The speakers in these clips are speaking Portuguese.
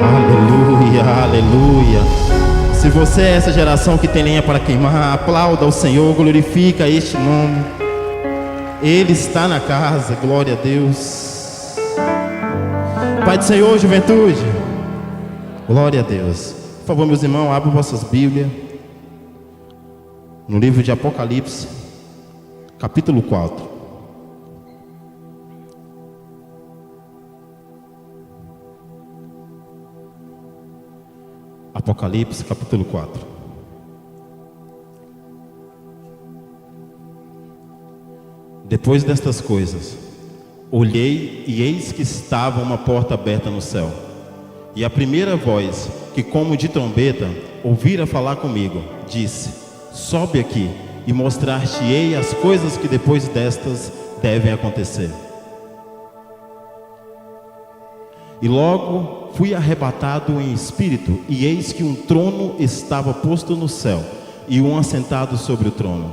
Aleluia, aleluia. Se você é essa geração que tem lenha para queimar, aplauda o Senhor, glorifica este nome. Ele está na casa, glória a Deus. Pai do Senhor, juventude, glória a Deus. Por favor, meus irmãos, abram vossas Bíblias no livro de Apocalipse, capítulo 4. Apocalipse, capítulo 4. Depois destas coisas, olhei e eis que estava uma porta aberta no céu. E a primeira voz, que como de trombeta, ouvira falar comigo, disse: sobe aqui e mostrar-te-ei as coisas que depois destas devem acontecer. E logo fui arrebatado em espírito, e eis que um trono estava posto no céu, e um assentado sobre o trono.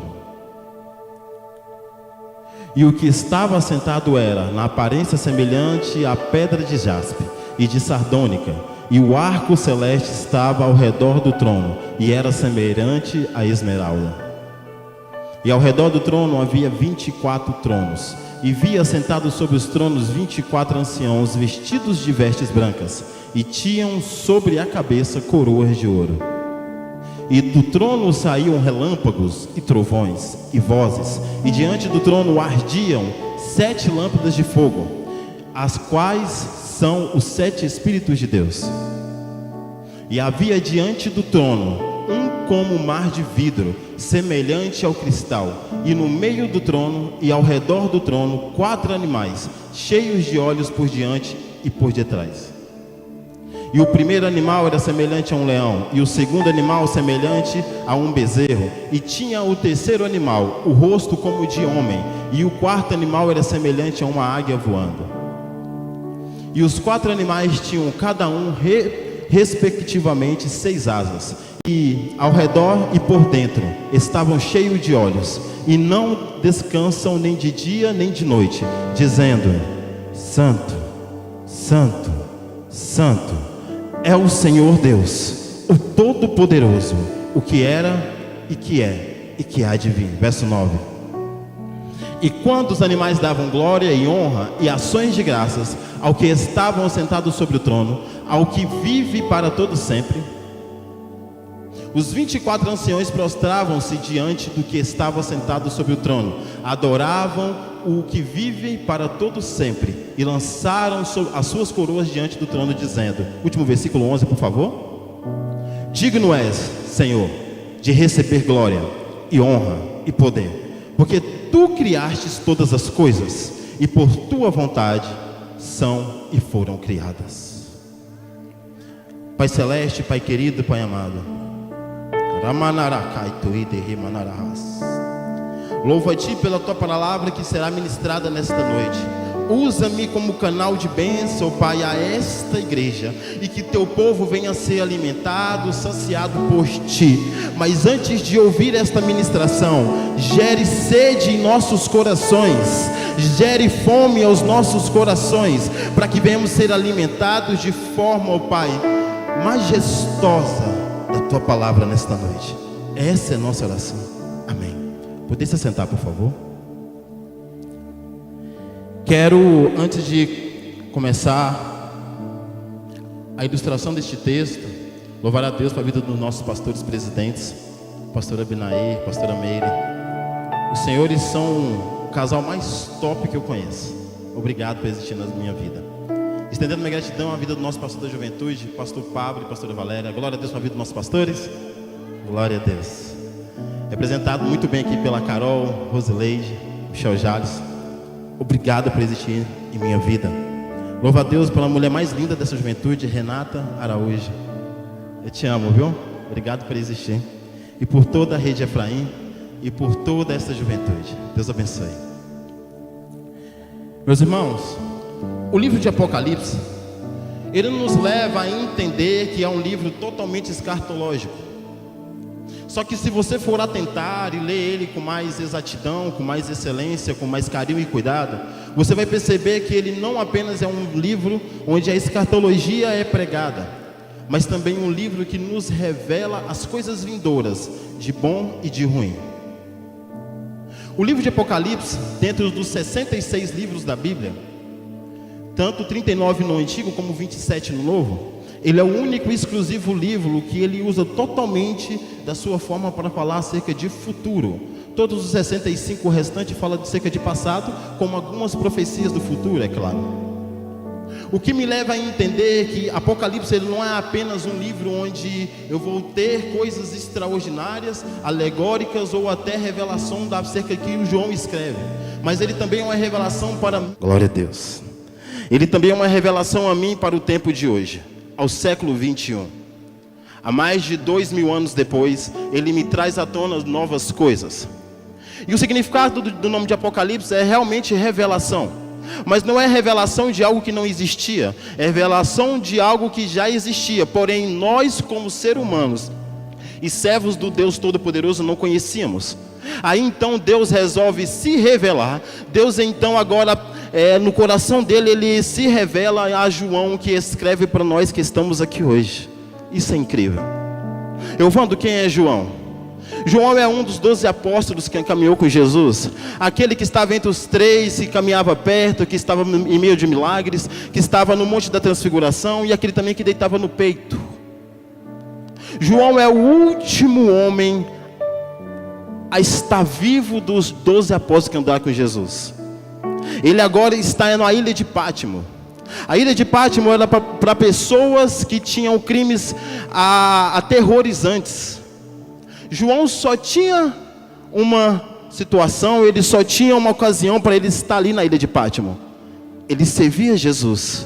E o que estava assentado era, na aparência semelhante à pedra de jaspe e de sardônica, e o arco celeste estava ao redor do trono, e era semelhante à esmeralda. E ao redor do trono havia 24 tronos, e vi assentados sobre os tronos 24 anciãos, vestidos de vestes brancas, e tinham sobre a cabeça coroas de ouro. E do trono saíam relâmpagos e trovões e vozes, e diante do trono ardiam 7 lâmpadas de fogo, as quais são os 7 Espíritos de Deus. E havia diante do trono como um mar de vidro, semelhante ao cristal, e no meio do trono e ao redor do trono 4 animais, cheios de olhos por diante e por detrás. E o primeiro animal era semelhante a um leão, e o segundo animal semelhante a um bezerro, e tinha o terceiro animal o rosto como de homem, e o quarto animal era semelhante a uma águia voando. E os 4 animais tinham cada um respectivamente 6 asas, e ao redor e por dentro estavam cheios de olhos, e não descansam nem de dia nem de noite, dizendo: Santo, Santo, Santo é o Senhor Deus, o Todo-Poderoso, o que era e que é e que há de vir. Verso 9. E quando os animais davam glória e honra e ações de graças ao que estavam sentados sobre o trono, ao que vive para todo sempre, os 24 anciões prostravam-se diante do que estava sentado sobre o trono, adoravam o que vive para todo sempre, e lançaram as suas coroas diante do trono, dizendo, último versículo 11, por favor: digno és, Senhor, de receber glória e honra e poder, porque tu criastes todas as coisas, e por tua vontade são e foram criadas. Pai celeste, Pai querido, Pai amado, louvo a Ti pela Tua palavra que será ministrada nesta noite. Usa-me como canal de bênção, Pai, a esta igreja, e que Teu povo venha a ser alimentado, saciado por Ti. Mas antes de ouvir esta ministração, gere sede em nossos corações, gere fome aos nossos corações, para que venhamos ser alimentados de forma, ó Pai, majestosa da Tua palavra nesta noite. Essa é a nossa oração. Amém. Poder se sentar, por favor? Quero, antes de começar a ilustração deste texto, louvar a Deus pela vida dos nossos pastores presidentes, pastora Binaí, pastora Meire. Os senhores são o casal mais top que eu conheço. Obrigado por existir na minha vida. Estendendo minha gratidão à vida do nosso pastor da juventude, pastor Pablo e pastora Valéria. Glória a Deus pela vida dos nossos pastores. Glória a Deus. Representado muito bem aqui pela Carol, Rosileide, Michel Jales. Obrigado por existir em minha vida. Louva a Deus pela mulher mais linda dessa juventude, Renata Araújo. Eu te amo, viu? Obrigado por existir. E por toda a rede Efraim e por toda essa juventude. Deus abençoe. Meus irmãos, o livro de Apocalipse, ele nos leva a entender que é um livro totalmente escatológico. Só que se você for atentar e ler ele com mais exatidão, com mais excelência, com mais carinho e cuidado, você vai perceber que ele não apenas é um livro onde a escatologia é pregada, mas também um livro que nos revela as coisas vindouras, de bom e de ruim. O livro de Apocalipse, dentro dos 66 livros da Bíblia, tanto 39 no Antigo como 27 no Novo, ele é o único e exclusivo livro que ele usa totalmente da sua forma para falar acerca de futuro. Todos os 65 restantes falam acerca de passado, como algumas profecias do futuro, é claro. O que me leva a entender que Apocalipse ele não é apenas um livro onde eu vou ter coisas extraordinárias, alegóricas ou até revelação acerca que o João escreve, mas ele também é uma revelação para mim. Glória a Deus. Ele também é uma revelação a mim para o tempo de hoje, ao século 21. Há mais de 2000 anos depois, ele me traz à tona novas coisas. E o significado do nome de Apocalipse é realmente revelação. Mas não é revelação de algo que não existia, é revelação de algo que já existia, porém nós como seres humanos e servos do Deus Todo-Poderoso não conhecíamos. Aí então Deus resolve se revelar. Deus então agora no coração dele, ele se revela a João, que escreve para nós que estamos aqui hoje. Isso é incrível. Evandro, quem é João? João é um dos 12 apóstolos que caminhou com Jesus, aquele que estava entre os três, que caminhava perto, que estava em meio de milagres, que estava no Monte da Transfiguração, e aquele também que deitava no peito. João é o último homem a estar vivo dos 12 apóstolos que andaram com Jesus. Ele agora está na ilha de Pátimo. A ilha de Pátimo era para pessoas que tinham crimes aterrorizantes. João só tinha uma situação, ele só tinha uma ocasião para ele estar ali na ilha de Pátimo. Ele servia Jesus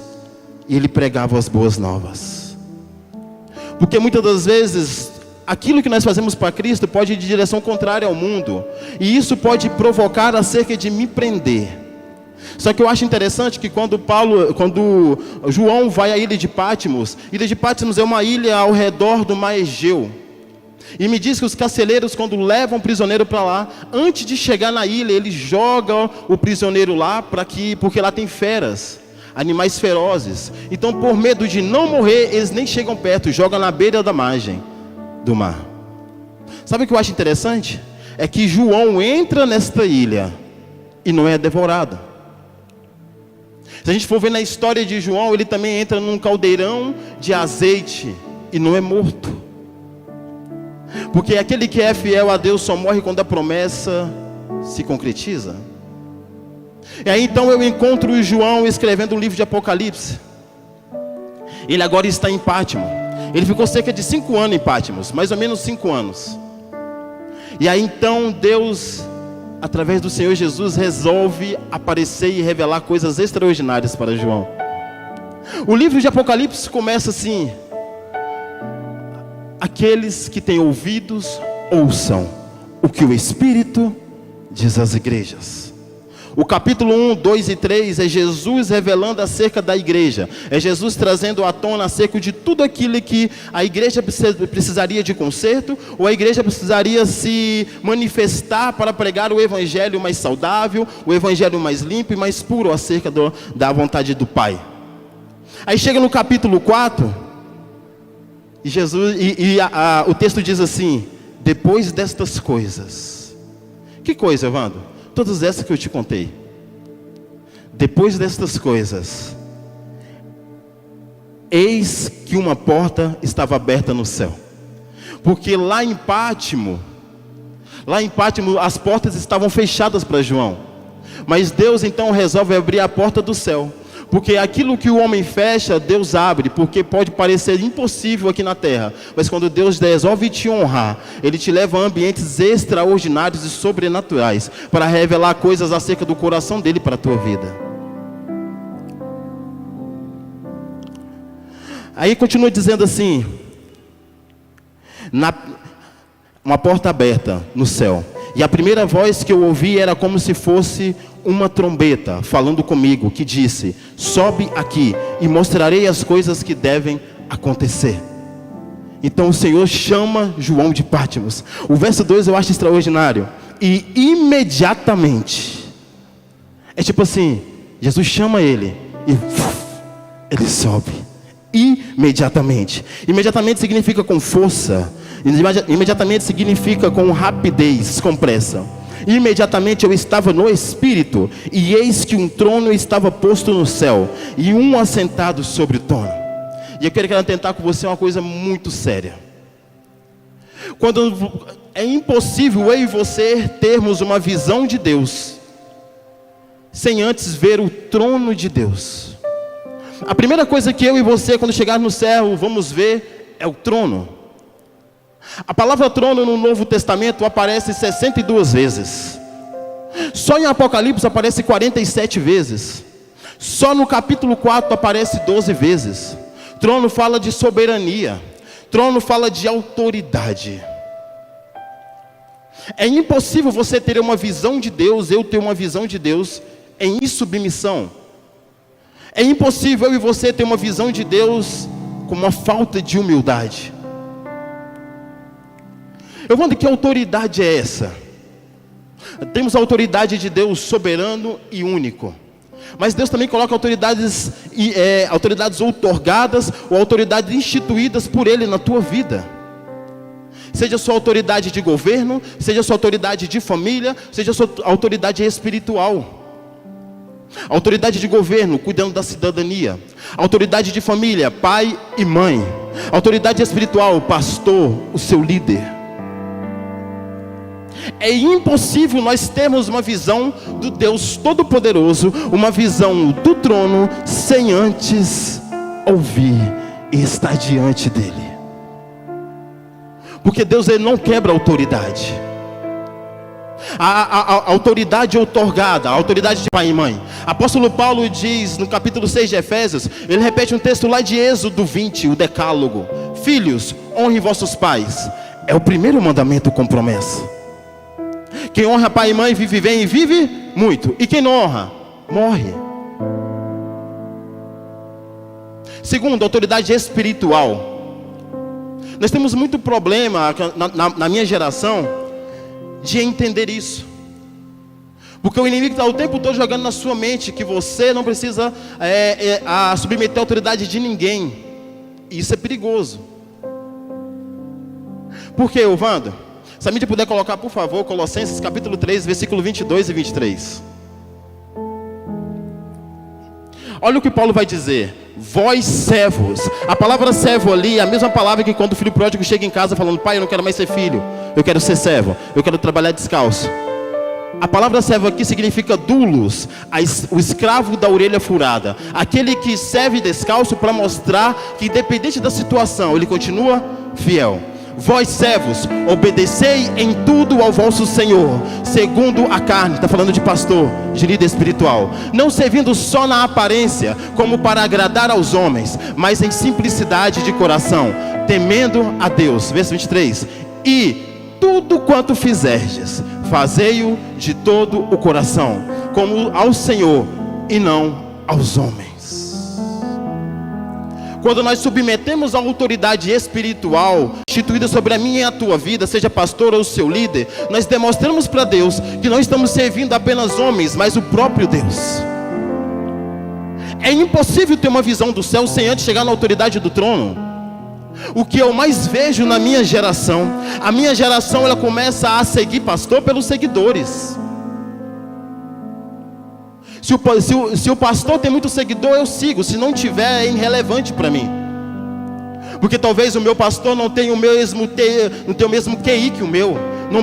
e ele pregava as boas novas. Porque muitas das vezes aquilo que nós fazemos para Cristo pode ir de direção contrária ao mundo, e isso pode provocar acerca de me prender. Só que eu acho interessante que quando João vai à ilha de Patmos é uma ilha ao redor do mar Egeu. E me diz que os carcereiros, quando levam o prisioneiro para lá, antes de chegar na ilha, eles jogam o prisioneiro lá, porque lá tem feras, animais ferozes. Então, por medo de não morrer, eles nem chegam perto, jogam na beira da margem do mar. Sabe o que eu acho interessante? É que João entra nesta ilha e não é devorado. Se a gente for ver na história de João, ele também entra num caldeirão de azeite e não é morto. Porque aquele que é fiel a Deus só morre quando a promessa se concretiza. E aí então eu encontro o João escrevendo o livro de Apocalipse. Ele agora está em Pátimo. Ele ficou cerca de 5 anos em Pátmos, mais ou menos 5 anos. E aí então Deus, através do Senhor Jesus, resolve aparecer e revelar coisas extraordinárias para João. O livro de Apocalipse começa assim: aqueles que têm ouvidos, ouçam o que o Espírito diz às igrejas. O capítulo 1, 2 e 3 é Jesus revelando acerca da igreja. É Jesus trazendo à tona acerca de tudo aquilo que a igreja precisaria de conserto, ou a igreja precisaria se manifestar para pregar o evangelho mais saudável, o evangelho mais limpo e mais puro acerca da vontade do Pai. Aí chega no capítulo 4, e Jesus, o texto diz assim: depois destas coisas. Que coisa, Evandro? Todas essas que eu te contei. Depois destas coisas, eis que uma porta estava aberta no céu. Porque lá em Pátimo, as portas estavam fechadas para João. Mas Deus então resolve abrir a porta do céu. Porque aquilo que o homem fecha, Deus abre. Porque pode parecer impossível aqui na terra, mas quando Deus resolve te honrar, Ele te leva a ambientes extraordinários e sobrenaturais, para revelar coisas acerca do coração dEle para a tua vida. Aí continua dizendo assim: uma porta aberta no céu. E a primeira voz que eu ouvi era como se fosse uma trombeta falando comigo, que disse: sobe aqui e mostrarei as coisas que devem acontecer. Então o Senhor chama João de Patmos. O verso 2 eu acho extraordinário. E imediatamente, é tipo assim, Jesus chama ele e ele sobe. imediatamente. Imediatamente significa com força. Imediatamente significa com rapidez, com pressa. Imediatamente eu estava no Espírito, e eis que um trono estava posto no céu, e um assentado sobre o trono. E eu quero tentar com você uma coisa muito séria. Quando é impossível eu e você termos uma visão de Deus sem antes ver o trono de Deus. A primeira coisa que eu e você, quando chegar no céu, vamos ver é o trono. A palavra trono no Novo Testamento aparece 62 vezes. Só em Apocalipse aparece 47 vezes. Só no capítulo 4 aparece 12 vezes. Trono fala de soberania. Trono fala de autoridade. É impossível você ter uma visão de Deus, eu ter uma visão de Deus em insubmissão. É impossível eu e você ter uma visão de Deus com uma falta de humildade. Eu wonder que autoridade é essa? Temos a autoridade de Deus soberano e único. Mas Deus também coloca autoridades outorgadas ou autoridades instituídas por Ele na tua vida. Seja sua autoridade de governo, seja sua autoridade de família, seja sua autoridade espiritual. Autoridade de governo, cuidando da cidadania. Autoridade de família, pai e mãe. Autoridade espiritual, pastor, o seu líder. É impossível nós termos uma visão do Deus Todo-Poderoso, uma visão do trono, sem antes ouvir e estar diante dele. Porque Deus, ele não quebra a autoridade. A autoridade outorgada, a autoridade de pai e mãe. Apóstolo Paulo diz no capítulo 6 de Efésios, ele repete um texto lá de Êxodo 20, o decálogo: filhos, honrem vossos pais. É o primeiro mandamento com promessa. Quem honra pai e mãe vive bem e vive muito. E quem não honra, morre. Segundo, autoridade espiritual. Nós temos muito problema na minha geração de entender isso. Porque o inimigo está o tempo todo jogando na sua mente que você não precisa submeter a autoridade de ninguém. Isso é perigoso. Por quê, Wanda? Se a mídia puder colocar, por favor, Colossenses capítulo 3, versículo 22 e 23. Olha o que Paulo vai dizer: vós servos. A palavra servo ali é a mesma palavra que quando o filho pródigo chega em casa falando: pai, eu não quero mais ser filho, eu quero ser servo, eu quero trabalhar descalço. A palavra servo aqui significa doulos, o escravo da orelha furada. Aquele que serve descalço para mostrar que independente da situação, ele continua fiel. Vós servos, obedecei em tudo ao vosso Senhor, segundo a carne. Está falando de pastor, de líder espiritual. Não servindo só na aparência, como para agradar aos homens, mas em simplicidade de coração, temendo a Deus. Verso 23. E tudo quanto fizerdes, fazei-o de todo o coração, como ao Senhor e não aos homens. Quando nós submetemos a autoridade espiritual instituída sobre a minha e a tua vida, seja pastor ou seu líder, nós demonstramos para Deus que não estamos servindo apenas homens, mas o próprio Deus. É impossível ter uma visão do céu sem antes chegar na autoridade do trono. O que eu mais vejo na minha geração, a minha geração ela começa a seguir pastor pelos seguidores. Se o pastor tem muito seguidor, eu sigo. Se não tiver, é irrelevante para mim. Porque talvez o meu pastor não tenha o mesmo QI que o meu. Não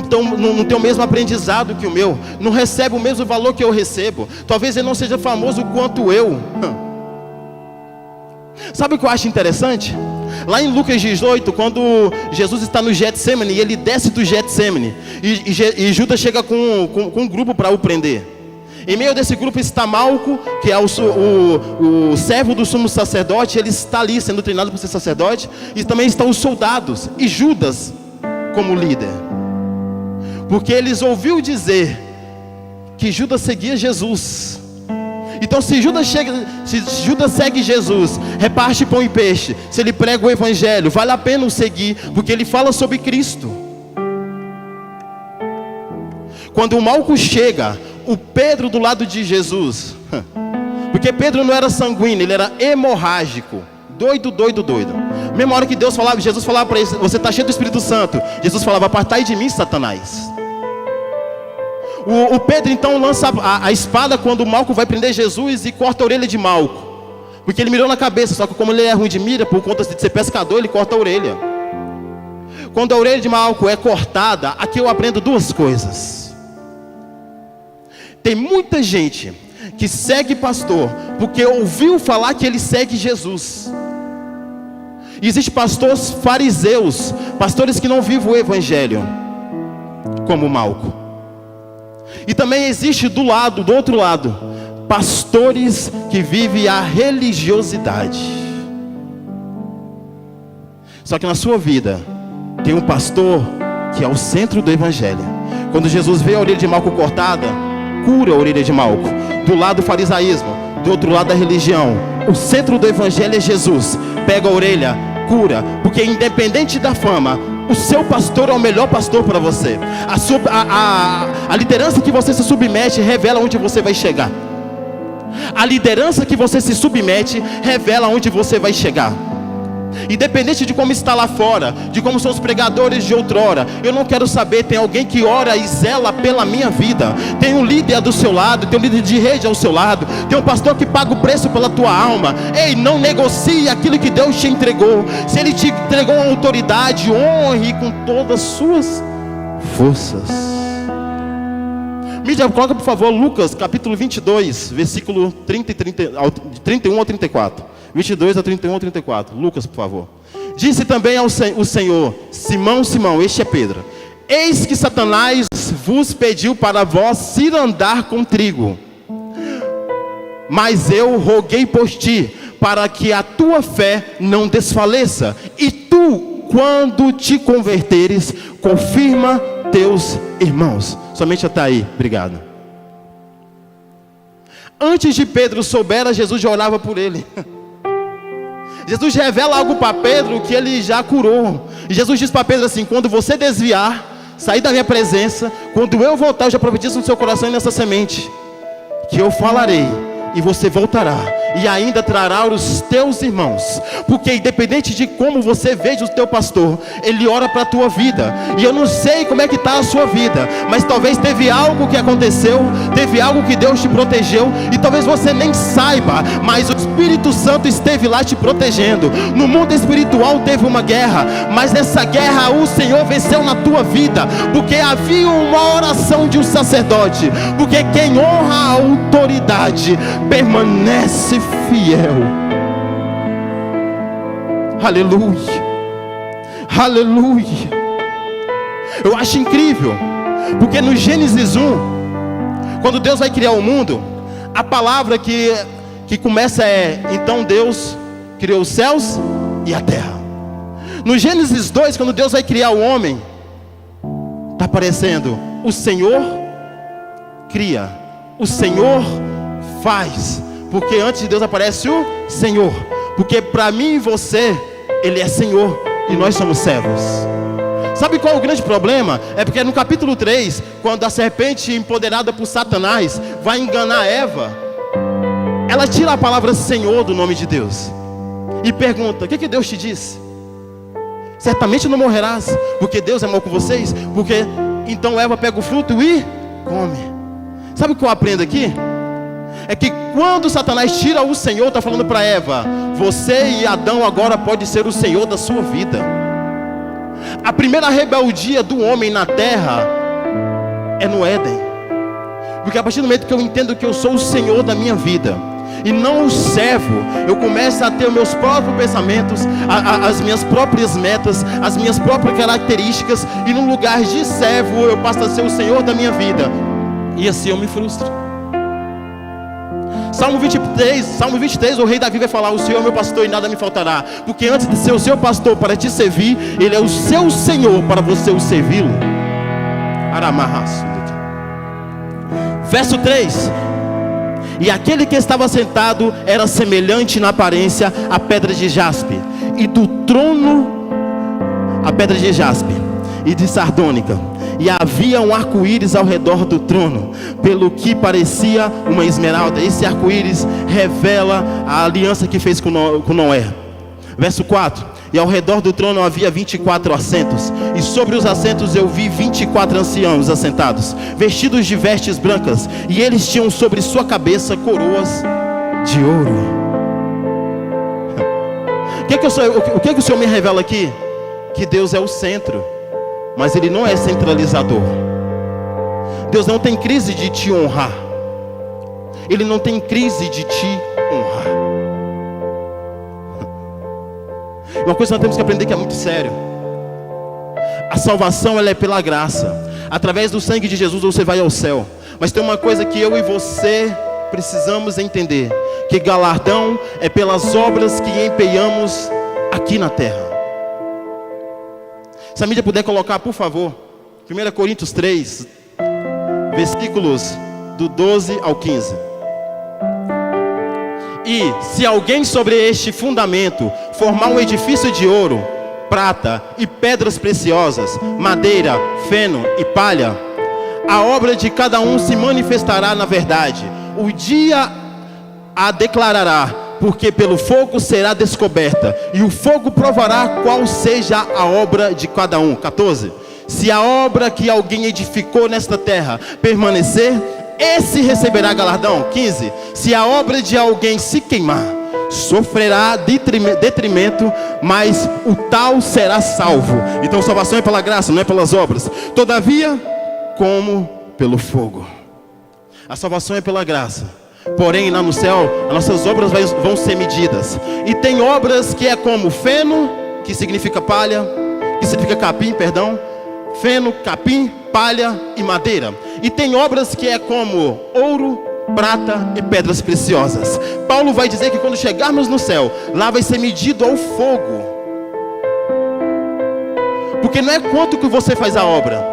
tem o mesmo aprendizado que o meu. Não recebe o mesmo valor que eu recebo. Talvez ele não seja famoso quanto eu. Sabe o que eu acho interessante? Lá em Lucas 18, quando Jesus está no Getsemane, e ele desce do Getsemane, e Judas chega com um grupo para o prender. Em meio desse grupo está Malco, que é o servo do sumo sacerdote. Ele está ali sendo treinado para ser sacerdote. E também estão os soldados e Judas como líder. Porque eles ouviram dizer que Judas seguia Jesus. Então se Judas segue Jesus, reparte pão e peixe, se ele prega o evangelho, vale a pena o seguir, porque ele fala sobre Cristo. Quando o Malco chega, o Pedro do lado de Jesus, porque Pedro não era sanguíneo, ele era hemorrágico, doido. Mesma hora que Jesus falava para ele: você está cheio do Espírito Santo. Jesus falava: apartai de mim, Satanás. O Pedro então lança a espada quando Malco vai prender Jesus e corta a orelha de Malco, porque ele mirou na cabeça. Só que como ele é ruim de mira, por conta de ser pescador, ele corta a orelha. Quando a orelha de Malco é cortada, aqui eu aprendo duas coisas. Tem muita gente que segue pastor porque ouviu falar que ele segue Jesus. E existem pastores fariseus, pastores que não vivem o evangelho, como Malco. E também existe do outro lado, pastores que vivem a religiosidade. Só que na sua vida tem um pastor que é o centro do evangelho. Quando Jesus vê a orelha de Malco cortada, cura a orelha de Malco. Do lado do farisaísmo, do outro lado da religião, o centro do evangelho é Jesus. Pega a orelha, cura, porque independente da fama, o seu pastor é o melhor pastor para você. A liderança que você se submete revela onde você vai chegar. A liderança que você se submete revela onde você vai chegar. Independente de como está lá fora, de como são os pregadores de outrora, eu não quero saber. Tem alguém que ora e zela pela minha vida. Tem um líder do seu lado, tem um líder de rede ao seu lado, tem um pastor que paga o preço pela tua alma. Ei, não negocie aquilo que Deus te entregou. Se Ele te entregou uma autoridade, honre com todas as suas forças. Mídia, coloca por favor Lucas capítulo 22, versículo 31 ao 34. 22 a 31 a 34. Lucas, por favor. Disse também o Senhor: Simão, Simão, este é Pedro. Eis que Satanás vos pediu para vós ir andar com trigo. Mas eu roguei por ti, para que a tua fé não desfaleça. E tu, quando te converteres, confirma teus irmãos. Somente até aí, obrigado. Antes de Pedro souber, Jesus já orava por ele. Jesus revela algo para Pedro que ele já curou. E Jesus diz para Pedro assim: quando você desviar, sair da minha presença, quando eu voltar, eu já profetizo no seu coração e nessa semente, que eu falarei, e você voltará, e ainda trará os teus irmãos. Porque independente de como você veja o teu pastor, ele ora para a tua vida. E eu não sei como é que está a sua vida, mas talvez teve algo que aconteceu, teve algo que Deus te protegeu, e talvez você nem saiba, mas o Espírito Santo esteve lá te protegendo. No mundo espiritual teve uma guerra, mas nessa guerra o Senhor venceu na tua vida, porque havia uma oração de um sacerdote. Porque quem honra a autoridade permanece fiel. Aleluia, aleluia. Eu acho incrível, porque no Gênesis 1, quando Deus vai criar o mundo, a palavra que começa é: então Deus criou os céus e a terra. No Gênesis 2, quando Deus vai criar o homem, está aparecendo: o Senhor cria, o Senhor faz. Porque antes de Deus aparece o Senhor. Porque para mim e você, Ele é Senhor e nós somos servos. Sabe qual é o grande problema? É porque no capítulo 3, quando a serpente empoderada por Satanás vai enganar Eva, ela tira a palavra Senhor do nome de Deus e pergunta: o que Deus te disse? Certamente não morrerás, porque Deus é mau com vocês. Porque então Eva pega o fruto e come. Sabe o que eu aprendo aqui? É que quando Satanás tira o Senhor, está falando para Eva: você e Adão agora pode ser o Senhor da sua vida. A primeira rebeldia do homem na terra é no Éden. Porque a partir do momento que eu entendo que eu sou o Senhor da minha vida e não o servo, eu começo a ter os meus próprios pensamentos, as minhas próprias metas, as minhas próprias características, e no lugar de servo eu passo a ser o Senhor da minha vida, e assim eu me frustro. Salmo 23, o rei Davi vai falar: o Senhor é meu pastor e nada me faltará. Porque antes de ser o seu pastor para te servir, Ele é o seu Senhor para você o servi-lo. Verso 3: e aquele que estava sentado era semelhante na aparência à pedra de jaspe, e do trono a pedra de jaspe e de sardônica, e havia um arco-íris ao redor do trono, pelo que parecia uma esmeralda. Esse arco-íris revela a aliança que fez com Noé. Verso 4: e ao redor do trono havia 24 assentos, e sobre os assentos eu vi 24 anciãos assentados, vestidos de vestes brancas, e eles tinham sobre sua cabeça coroas de ouro. O que o Senhor me revela aqui? Que Deus é o centro, mas Ele não é centralizador. Deus não tem crise de te honrar. Ele não tem crise de te honrar. Uma coisa que nós temos que aprender que é muito sério: a salvação, ela é pela graça. Através do sangue de Jesus você vai ao céu. Mas tem uma coisa que eu e você precisamos entender: que galardão é pelas obras que empenhamos aqui na terra. Se a mídia puder colocar, por favor, 1 Coríntios 3, versículos do 12 ao 15. E se alguém sobre este fundamento formar um edifício de ouro, prata e pedras preciosas, madeira, feno e palha, a obra de cada um se manifestará na verdade. O dia a declarará, porque pelo fogo será descoberta, e o fogo provará qual seja a obra de cada um. 14. Se a obra que alguém edificou nesta terra permanecer, esse receberá galardão. 15. Se a obra de alguém se queimar, sofrerá detrimento, mas o tal será salvo. Então salvação é pela graça, não é pelas obras. Todavia, como pelo fogo. A salvação é pela graça. Porém, lá no céu, as nossas obras vão ser medidas. E tem obras que é como feno, que significa palha, que significa capim, perdão. Feno, capim, palha e madeira. E tem obras que é como ouro, prata e pedras preciosas. Paulo vai dizer que quando chegarmos no céu, lá vai ser medido ao fogo. Porque não é quanto que você faz a obra.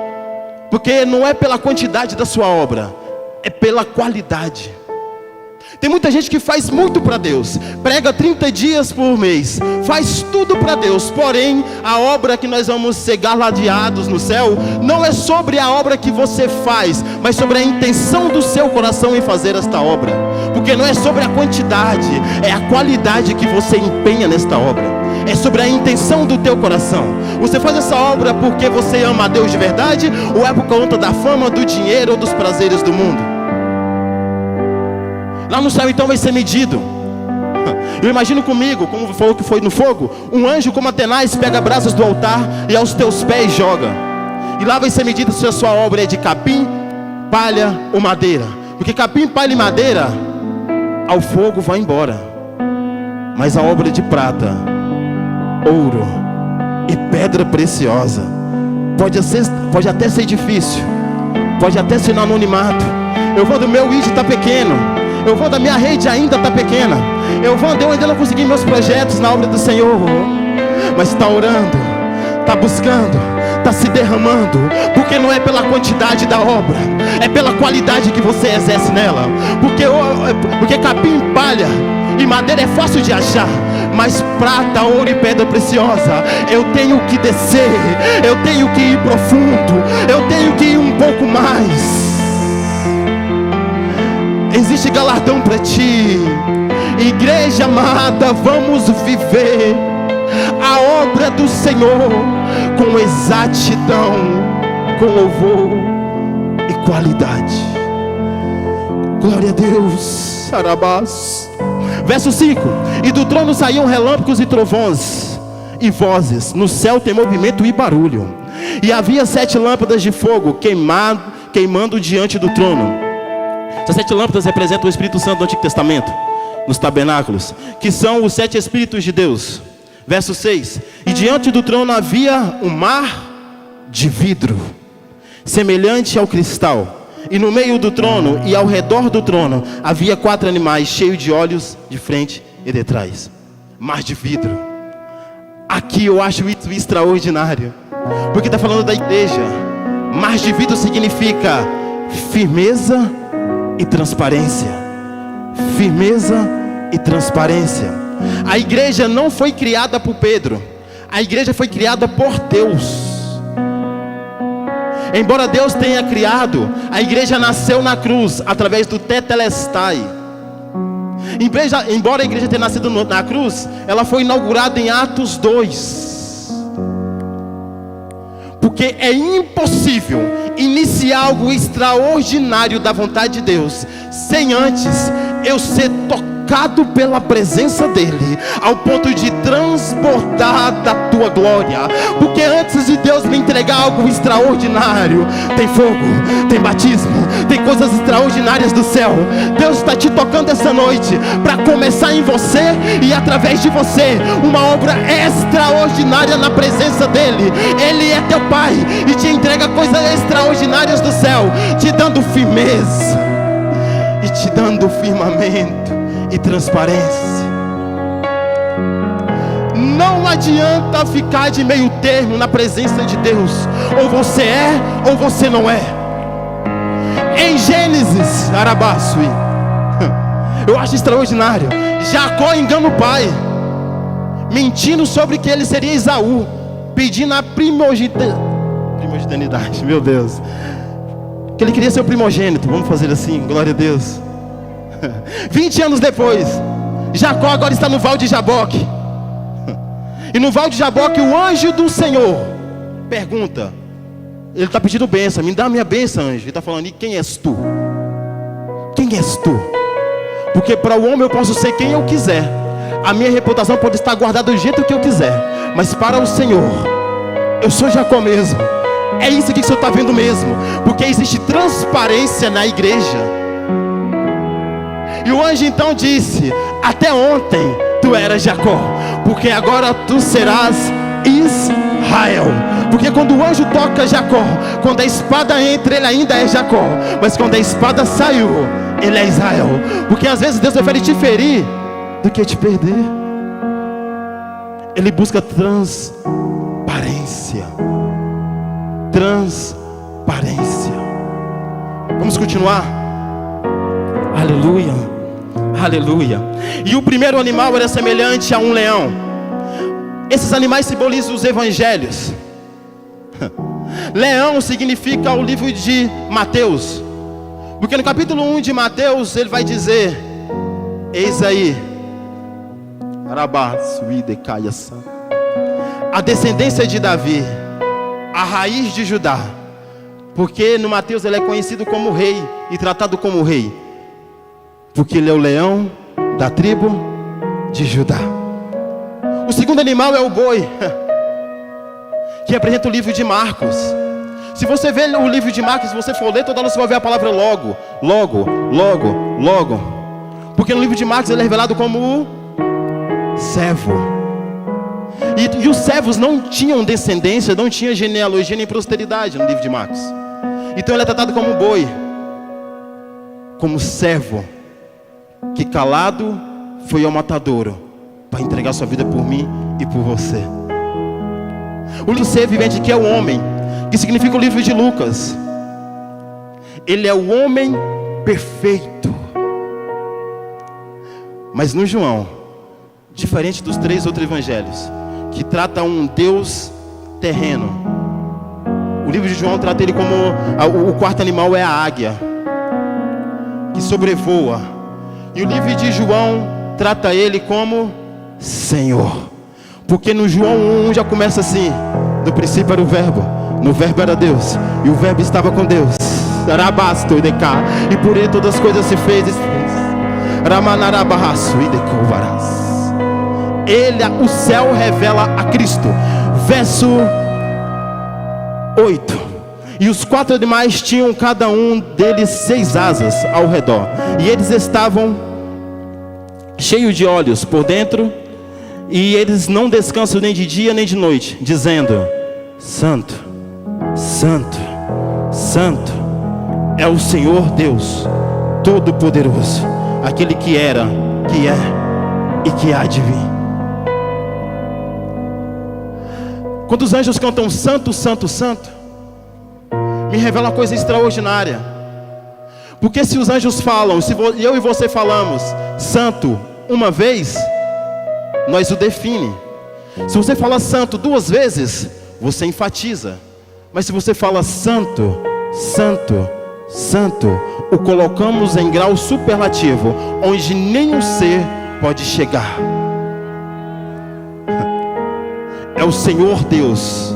Porque não é pela quantidade da sua obra, é pela qualidade. Tem muita gente que faz muito para Deus, prega 30 dias por mês, faz tudo para Deus. Porém, a obra que nós vamos ser galardoados no céu não é sobre a obra que você faz, mas sobre a intenção do seu coração em fazer esta obra. Porque não é sobre a quantidade, é a qualidade que você empenha nesta obra. É sobre a intenção do teu coração. Você faz essa obra porque você ama a Deus de verdade, ou é por conta da fama, do dinheiro ou dos prazeres do mundo? Lá no céu então vai ser medido. Eu imagino comigo, como falou que foi no fogo, um anjo como Atenais pega brasas do altar e aos teus pés joga. E lá vai ser medido se a sua obra é de capim, palha ou madeira. Porque capim, palha e madeira, ao fogo vai embora. Mas a obra de prata, ouro e pedra preciosa, pode até ser difícil, pode até ser no anonimato. Eu vou do meu ID, está pequeno. Eu vou da minha rede, ainda está pequena. Eu ainda não consegui meus projetos na obra do Senhor. Mas está orando, está buscando, está se derramando. Porque não é pela quantidade da obra, é pela qualidade que você exerce nela. Porque capim, palha e madeira é fácil de achar, mas prata, ouro e pedra preciosa, eu tenho que descer, eu tenho que ir profundo, eu tenho que ir um pouco mais. Existe galardão para ti. Igreja amada, vamos viver a obra do Senhor com exatidão, com louvor e qualidade. Glória a Deus. Arabás. Verso 5. E do trono saíam relâmpagos e trovões e vozes. No céu tem movimento e barulho. E havia 7 lâmpadas de fogo queimando diante do trono. Essas 7 lâmpadas representam o Espírito Santo do Antigo Testamento, nos tabernáculos, que são os 7 Espíritos de Deus. Verso 6. E diante do trono havia um mar de vidro, semelhante ao cristal. E no meio do trono e ao redor do trono havia 4 animais cheios de olhos de frente e de trás. Mar de vidro. Aqui eu acho isso extraordinário, porque está falando da igreja. Mar de vidro significa firmeza e transparência. Firmeza e transparência. A igreja não foi criada por Pedro, a igreja foi criada por Deus. Embora Deus tenha criado, a igreja nasceu na cruz através do tetelestai. Embora a igreja tenha nascido na cruz, ela foi inaugurada em Atos 2. Porque é impossível iniciar algo extraordinário da vontade de Deus sem antes eu ser tocado pela presença dele, ao ponto de transbordar da tua glória. Porque antes de Deus me entregar algo extraordinário, tem fogo, tem batismo, tem coisas extraordinárias do céu. Deus está te tocando essa noite para começar em você e através de você uma obra extraordinária na presença dele. Ele é teu Pai e te entrega coisas extraordinárias do céu, te dando firmeza e te dando firmamento e transparência. Não adianta ficar de meio termo na presença de Deus. Ou você é ou você não é. Em Gênesis, Arabaçui, eu acho extraordinário. Jacó engana o pai, mentindo sobre que ele seria Esaú, pedindo a primogenitalidade, meu Deus, que ele queria ser o primogênito. Vamos fazer assim, glória a Deus. 20 anos depois, Jacó agora está no Val de Jaboque. E no Val de Jaboque, o anjo do Senhor pergunta, ele está pedindo bênção, me dá a minha bênção, anjo. Ele está falando, e quem és tu? Quem és tu? Porque para o homem eu posso ser quem eu quiser, a minha reputação pode estar guardada do jeito que eu quiser, mas para o Senhor, eu sou Jacó mesmo. É isso que o Senhor está vendo mesmo, porque existe transparência na igreja. E o anjo então disse, até ontem tu eras Jacó, porque agora tu serás Israel. Porque quando o anjo toca Jacó, quando a espada entra, ele ainda é Jacó, mas quando a espada saiu, ele é Israel. Porque às vezes Deus prefere te ferir do que te perder. Ele busca transparência. Transparência. Vamos continuar. Aleluia, aleluia. E o primeiro animal era semelhante a um leão. Esses animais simbolizam os evangelhos. Leão significa o livro de Mateus, porque no capítulo 1 de Mateus ele vai dizer, eis aí a descendência de Davi, a raiz de Judá. Porque no Mateus ele é conhecido como rei e tratado como rei, porque ele é o leão da tribo de Judá. O segundo animal é o boi, que representa o livro de Marcos. Se você ver o livro de Marcos, se você for ler, toda hora você vai ver a palavra logo. Porque no livro de Marcos ele é revelado como o servo. E os servos não tinham descendência, não tinham genealogia nem posteridade no livro de Marcos. Então ele é tratado como boi, como servo, que calado foi ao matadouro para entregar sua vida por mim e por você. O ser vivente, que é o homem, que significa o livro de Lucas. Ele é o homem perfeito. Mas no João, diferente dos 3 outros evangelhos, que trata um Deus terreno, o livro de João trata ele como o quarto animal é a águia, que sobrevoa. E o livro de João trata ele como Senhor. Porque no João 1 já começa assim: no princípio era o verbo, no verbo era Deus, e o verbo estava com Deus. E por ele todas as coisas se fez. Ele, o céu revela a Cristo. Verso 8. E os 4 animais tinham cada um deles 6 asas ao redor, e eles estavam cheios de olhos por dentro, e eles não descansam nem de dia nem de noite, dizendo: Santo, Santo, Santo é o Senhor Deus Todo-Poderoso, aquele que era, que é e que há de vir. Quando os anjos cantam Santo, Santo, Santo, me revela uma coisa extraordinária. Porque se os anjos falam, se eu e você falamos Santo uma vez, nós o define. Se você fala Santo 2 vezes, você enfatiza. Mas se você fala Santo, Santo, santo, o colocamos em grau superlativo, onde nenhum ser pode chegar. É o Senhor Deus.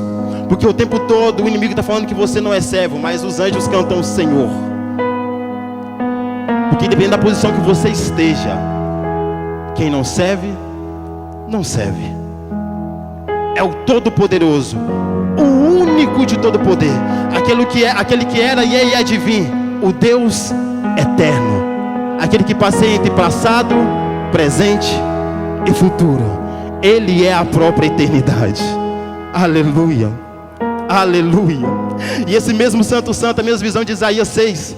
Porque o tempo todo o inimigo está falando que você não é servo, mas os anjos cantam o Senhor. Porque dependendo da posição que você esteja, quem não serve, não serve. É o Todo-Poderoso, o único de todo poder, aquele que era e é de vir, o Deus eterno, aquele que passeia entre passado, presente e futuro. Ele é a própria eternidade. Aleluia, aleluia. E esse mesmo Santo, a mesma visão de Isaías 6.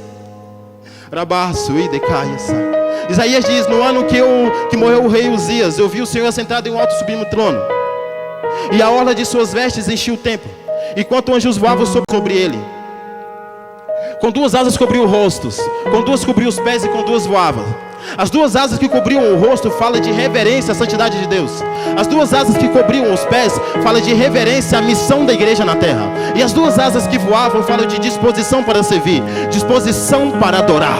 Isaías diz: no ano que morreu o rei Uzias, eu vi o Senhor sentado em um alto e sublime trono, e a orla de suas vestes enchia o templo, enquanto anjos voavam sobre ele. Com duas asas cobriu os rostos, com duas cobriu os pés e com duas voava. As duas asas que cobriam o rosto fala de reverência à santidade de Deus. As duas asas que cobriam os pés fala de reverência à missão da igreja na terra. E as duas asas que voavam falam de disposição para servir, disposição para adorar.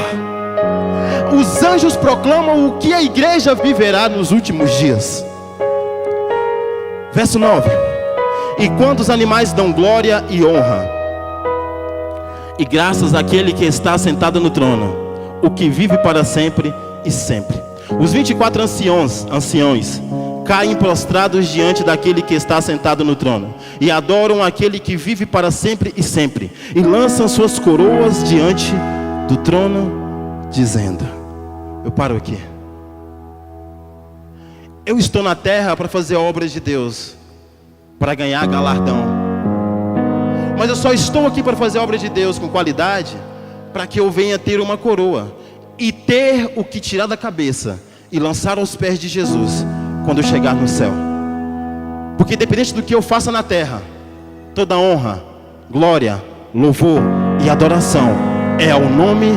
Os anjos proclamam o que a igreja viverá nos últimos dias. Verso 9. E quando os animais dão glória e honra e graças àquele que está sentado no trono, o que vive para sempre e sempre. Os 24 anciões caem prostrados diante daquele que está sentado no trono e adoram aquele que vive para sempre e sempre, e lançam suas coroas diante do trono, dizendo... Eu paro aqui. Eu estou na terra para fazer obras de Deus, para ganhar galardão. Mas eu só estou aqui para fazer obras de Deus com qualidade, para que eu venha ter uma coroa e ter o que tirar da cabeça e lançar aos pés de Jesus quando eu chegar no céu. Porque independente do que eu faça na terra, toda honra, glória, louvor e adoração é ao nome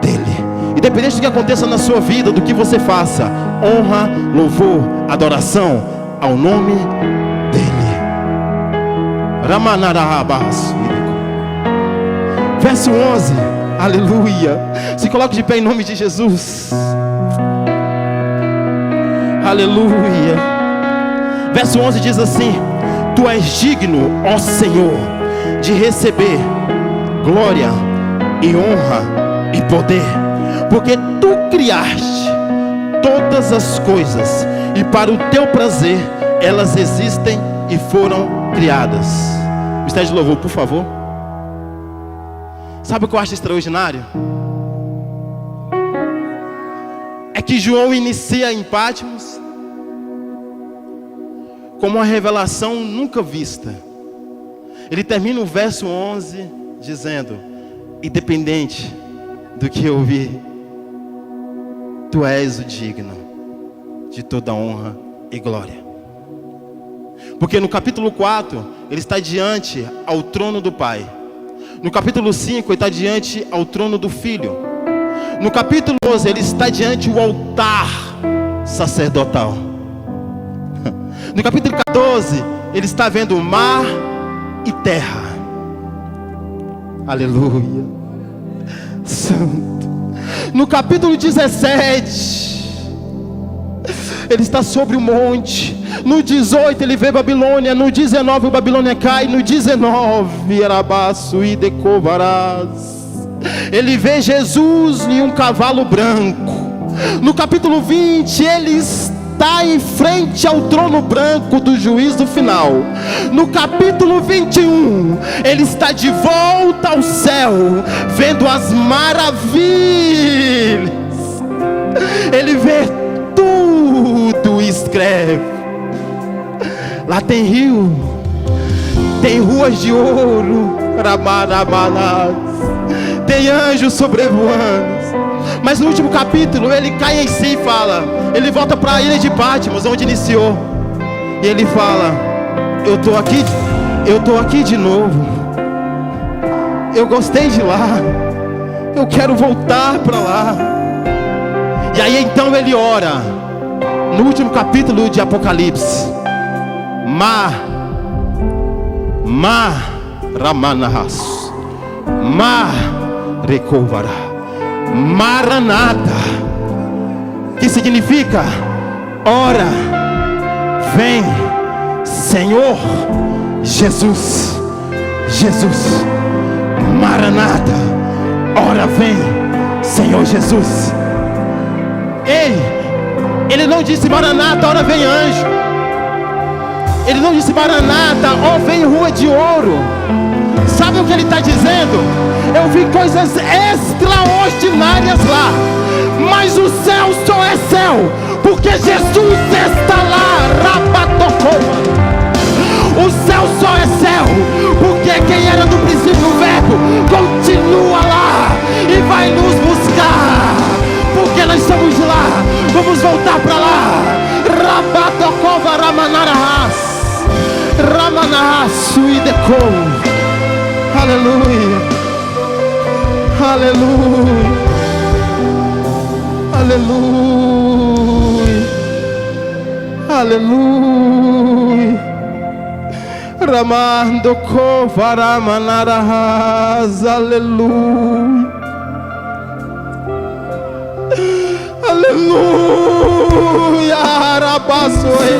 dele. Independente do que aconteça na sua vida, do que você faça, honra, louvor, adoração ao nome dele. Verso 11. Aleluia. Se coloque de pé em nome de Jesus. Aleluia. Verso 11 diz assim: Tu és digno, ó Senhor, de receber glória e honra e poder, porque tu criaste todas as coisas, e para o teu prazer elas existem e foram criadas. Ministério de louvor, por favor. Sabe o que eu acho extraordinário? É que João inicia em Patmos como uma revelação nunca vista. Ele termina o verso 11 dizendo: independente do que eu vi, tu és o digno de toda honra e glória. Porque no capítulo 4 ele está diante ao trono do Pai. No capítulo 5 ele está diante ao trono do Filho. No capítulo 12 ele está diante do altar sacerdotal. No capítulo 14 ele está vendo mar e terra. Aleluia. Santo. No capítulo 17 ele está sobre o monte. No 18 ele vê Babilônia. No 19 Babilônia cai. No 19 Arabaço e Decovarás. Ele vê Jesus em um cavalo branco. No capítulo 20 ele está em frente ao trono branco do juízo final. No capítulo 21 ele está de volta ao céu, vendo as maravilhas. Ele vê tudo e escreve. Lá tem rio, tem ruas de ouro, tem anjos sobrevoando. Mas no último capítulo ele cai em si e fala, ele volta para a ilha de Patmos, onde iniciou, e ele fala: eu tô aqui de novo. Eu gostei de lá, eu quero voltar para lá. E aí então ele ora no último capítulo de Apocalipse: Ramanahas, Recovará. Maranata, que significa ora, vem, Senhor Jesus. Jesus. Maranata, ora vem, Senhor Jesus. Ei, ele não disse Maranata, ora vem anjo. Ele não disse Maranata, ó vem rua de ouro. Sabe o que ele está dizendo? Eu vi coisas extraordinárias lá, mas o céu só é céu porque Jesus está lá. Rabatocou. O céu só é céu porque quem era no princípio o verbo continua lá e vai nos buscar, porque nós estamos lá. Vamos voltar para lá. Rabatocova Ramanarahas Ramanahas Suidecou. Aleluia, aleluia, aleluia, aleluia. Ramando Kovaramanarahas, aleluia, aleluia. Arabaçoe.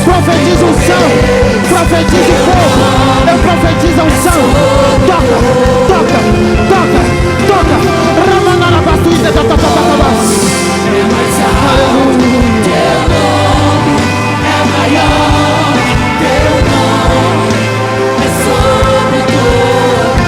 Profetiza o fogo, eu profetizo a unção. Toca, toca, toca, toca. Ramanarabatuída, é mais alto, teu nome é maior, teu nome é sobre todos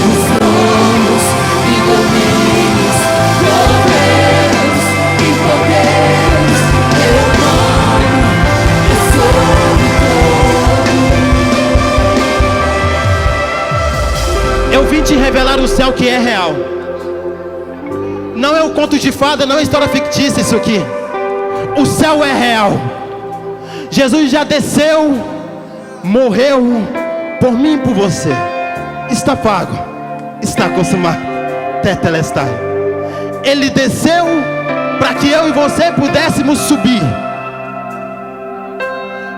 os tronos e domínios, governos e poderes. Teu nome é sobre todos. Eu vim te revelar o céu que é real. Não é um conto de fada, não é história fictícia isso aqui. O céu é real. Jesus já desceu, morreu por mim e por você. Está pago, está consumado. Tetelestai. Ele desceu para que eu e você pudéssemos subir.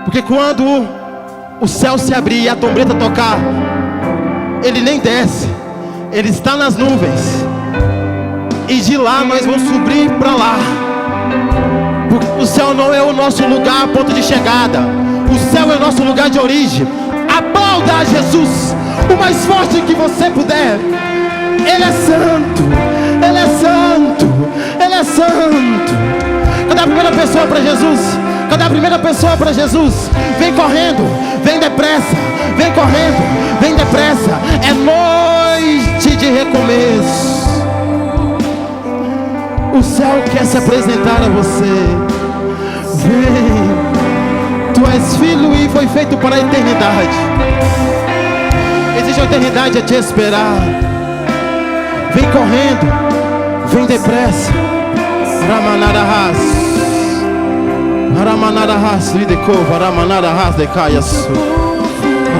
Porque quando o céu se abrir e a trombeta tocar, ele nem desce, ele está nas nuvens. E de lá nós vamos subir para lá. Porque o céu não é o nosso lugar, ponto de chegada. O céu é o nosso lugar de origem. Aplauda a Jesus o mais forte que você puder. Ele é santo, Ele é santo, Ele é santo. Cadê a primeira pessoa para Jesus? Cadê a primeira pessoa para Jesus? Vem correndo, vem depressa. Vem correndo, vem depressa. É noite de recomeço. O céu quer se apresentar a você. Vem. Tu és filho e foi feito para a eternidade. Existe uma eternidade a te esperar. Vem correndo, vem depressa. Ramanarahas, Ramanarahas, Videkova, Ramanarahas, Dekayas,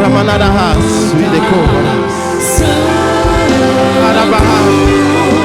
Ramanarahas, Videkova, Arabahas.